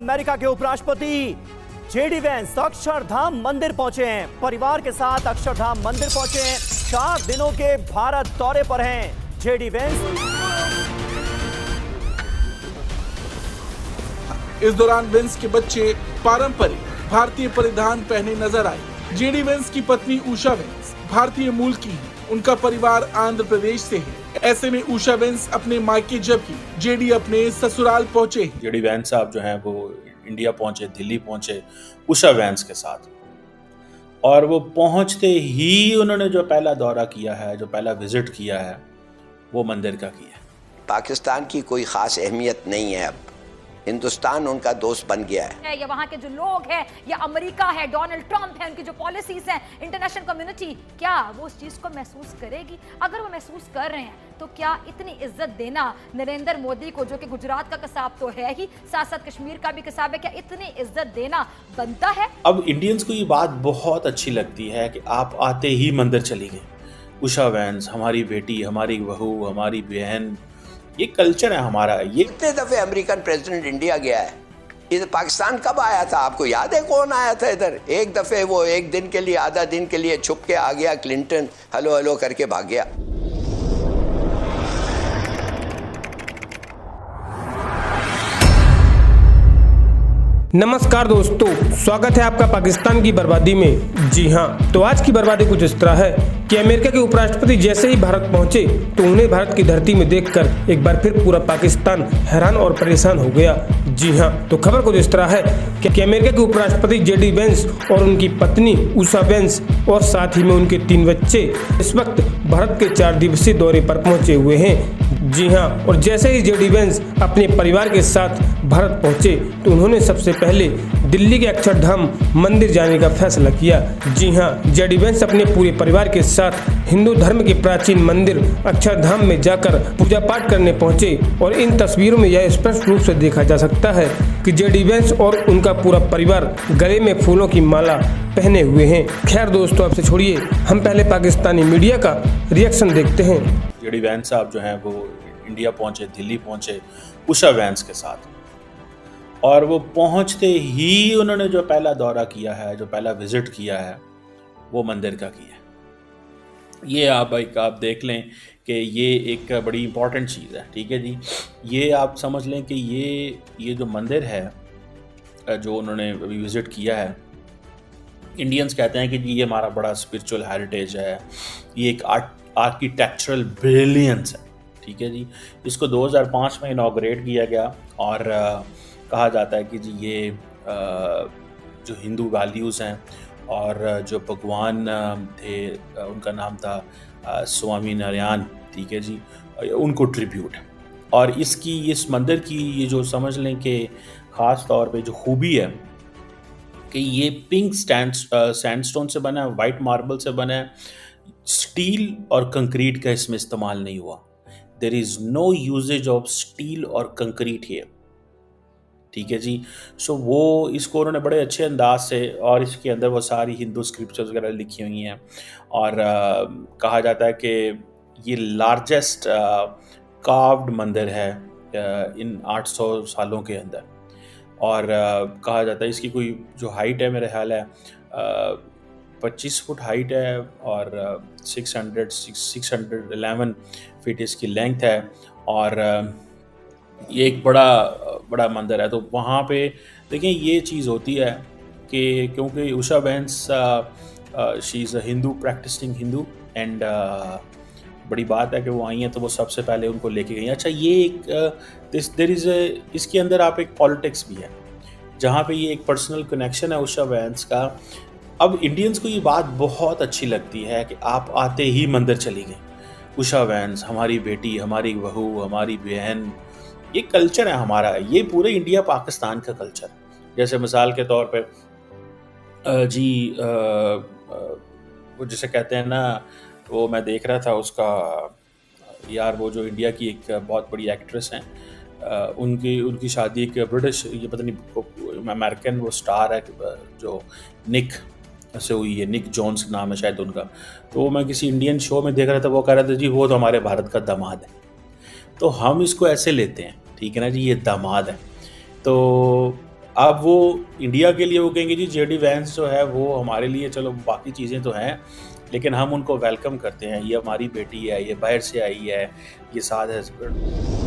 America के उपराष्ट्रपति JD Vance Akshardham मंदिर पहुंचे हैं। परिवार के साथ अक्षरधाम मंदिर पहुंचे हैं। 4 दिनों के भारत दौरे पर हैं जेडी वेंस। इस दौरान वेंस के बच्चे पारंपरिक भारतीय परिधान पहने नजर आए। जेडी वेंस की पत्नी उषा वेंस भारतीय मूल की है। उनका परिवार आंध्र प्रदेश से है। ऐसे में उषा वेंस अपने मायके जबकि जेडी अपने ससुराल पहुंचे। जेडी वेंस साहब जो हैं वो इंडिया पहुंचे, दिल्ली पहुंचे उषा वेंस के साथ, और वो पहुंचते ही उन्होंने जो पहला दौरा किया है, जो पहला विजिट किया है, वो मंदिर का किया है। पाकिस्तान की कोई खास अहमियत नहीं है, अब हिंदुस्तान उनका दोस्त बन गया है। या वहाँ के जो लोग हैं, या अमेरिका है, डोनाल्ड ट्रंप है, उनकी जो पॉलिसीज हैं, इंटरनेशनल कम्युनिटी, क्या वो उस चीज को महसूस करेगी? अगर वो महसूस कर रहे हैं तो क्या इतनी इज्जत देना नरेंद्र मोदी को, जो कि गुजरात का कसाब तो है ही, साथ साथ कश्मीर का भी कसाब है, क्या इतनी इज्जत देना बनता है? अब इंडियंस को ये बात बहुत अच्छी लगती है कि आप आते ही मंदिर चली गई। उषा वेंस हमारी बेटी, हमारी बहू, हमारी बहन, ये कल्चर है हमारा। ये कितने दफे अमेरिकन प्रेसिडेंट इंडिया गया है? इधर पाकिस्तान कब आया था? आपको याद है कौन आया था इधर? एक दफे वो एक दिन के लिए, आधा दिन के लिए छुप के आ गया, क्लिंटन हेलो हेलो करके भाग गया। नमस्कार दोस्तों, स्वागत है आपका पाकिस्तान की बर्बादी में। जी हाँ, तो आज की बर्बादी कुछ इस तरह है कि अमेरिका के उपराष्ट्रपति जैसे ही भारत पहुंचे तो उन्हें भारत की धरती में देखकर एक बार फिर पूरा पाकिस्तान हैरान और परेशान हो गया। जी हाँ, तो खबर कुछ इस तरह है कि अमेरिका के उपराष्ट्रपति जेडी वेंस और उनकी पत्नी उषा वेंस और साथ ही में उनके 3 बच्चे इस वक्त भारत के 4 दिवसीय दौरे पर पहुंचे हुए हैं। जी हाँ, और जैसे ही जेडी वेंस अपने परिवार के साथ भारत पहुंचे तो उन्होंने सबसे पहले दिल्ली के अक्षरधाम मंदिर जाने का फैसला किया। जी हाँ, जेडी वेंस अपने पूरे परिवार के साथ हिंदू धर्म के प्राचीन मंदिर अक्षरधाम में जाकर पूजा पाठ करने पहुंचे और इन तस्वीरों में यह स्पष्ट रूप से देखा जा सकता है कि जेडी वेंस और उनका पूरा परिवार गले में फूलों की माला पहने हुए हैं। खैर दोस्तों, आपसे छोड़िए, हम पहले पाकिस्तानी मीडिया का रिएक्शन देखते हैं। जेडी वेंस साहब जो हैं वो इंडिया पहुंचे, दिल्ली पहुंचे उषा वेंस के साथ, और वो पहुंचते ही उन्होंने जो पहला दौरा किया है, जो पहला विजिट किया है, वो मंदिर का किया है। ये आप देख लें कि ये एक बड़ी इंपॉर्टेंट चीज़ है। ठीक है जी, ये आप समझ लें कि ये जो मंदिर है जो उन्होंने अभी विज़िट किया है, इंडियंस कहते हैं कि जी ये हमारा बड़ा स्पिरिचुअल हेरिटेज है, ये एक आर्किटेक्चरल ब्रिलियंस है। ठीक है जी, इसको 2005 में इनॉग्रेट किया गया और कहा जाता है कि जी ये जो हिंदू वैल्यूज़ हैं और जो भगवान थे, उनका नाम था स्वामी नारायण, ठीक है जी, उनको ट्रिब्यूट है। और इस मंदिर की ये जो समझ लें कि ख़ास तौर पे जो खूबी है कि ये पिंक सैंडस्टोन से बना है, वाइट मार्बल से बना है, स्टील और कंक्रीट का इसमें इस्तेमाल नहीं हुआ। There is no usage of steel और कंक्रीट हियर। ठीक है जी, सो वो इसको उन्होंने बड़े अच्छे अंदाज से, और इसके अंदर वो सारी हिंदू स्क्रिप्चर्स वगैरह लिखी हुई हैं, और कहा जाता है कि ये लार्जेस्ट कार्व्ड मंदिर है इन 800 सालों के अंदर। और कहा जाता है इसकी कोई जो हाइट है, मेरे ख्याल है 25 फुट हाइट है और 611 फीट इसकी लेंथ है, और ये एक बड़ा मंदिर है। तो वहाँ पे देखें ये चीज़ होती है कि क्योंकि Usha Vance she is a Hindu, practicing Hindu, and बड़ी बात है कि वो आई हैं तो वो सबसे पहले उनको लेके गई। अच्छा, ये एक इसके अंदर आप एक पॉलिटिक्स भी है, जहाँ पे ये एक पर्सनल कनेक्शन है उषा वेंस का। अब इंडियंस को ये बात बहुत अच्छी लगती है कि आप आते ही मंदिर चली गई। उषा वेंस हमारी बेटी, हमारी बहू, हमारी बहन, ये कल्चर है हमारा। ये पूरे इंडिया पाकिस्तान का कल्चर। जैसे मिसाल के तौर पे वो जिसे कहते हैं ना, वो मैं देख रहा था उसका यार, वो जो इंडिया की एक बहुत बड़ी एक्ट्रेस हैं, उनकी शादी एक ब्रिटिश, ये पता नहीं अमेरिकन वो स्टार है जो निक से हुई है, निक जोन्स नाम है शायद उनका। तो मैं किसी इंडियन शो में देख रहा था, वो कह रहा था जी वो तो हमारे भारत का दामाद है। तो हम इसको ऐसे लेते हैं, ठीक है ना जी, ये दामाद है। तो अब वो इंडिया के लिए वो कहेंगे जी जेडी वैंस जो है वो हमारे लिए, चलो बाकी चीज़ें तो हैं लेकिन हम उनको वेलकम करते हैं, ये हमारी बेटी है, ये बाहर से आई है, ये साथ हस्बैंड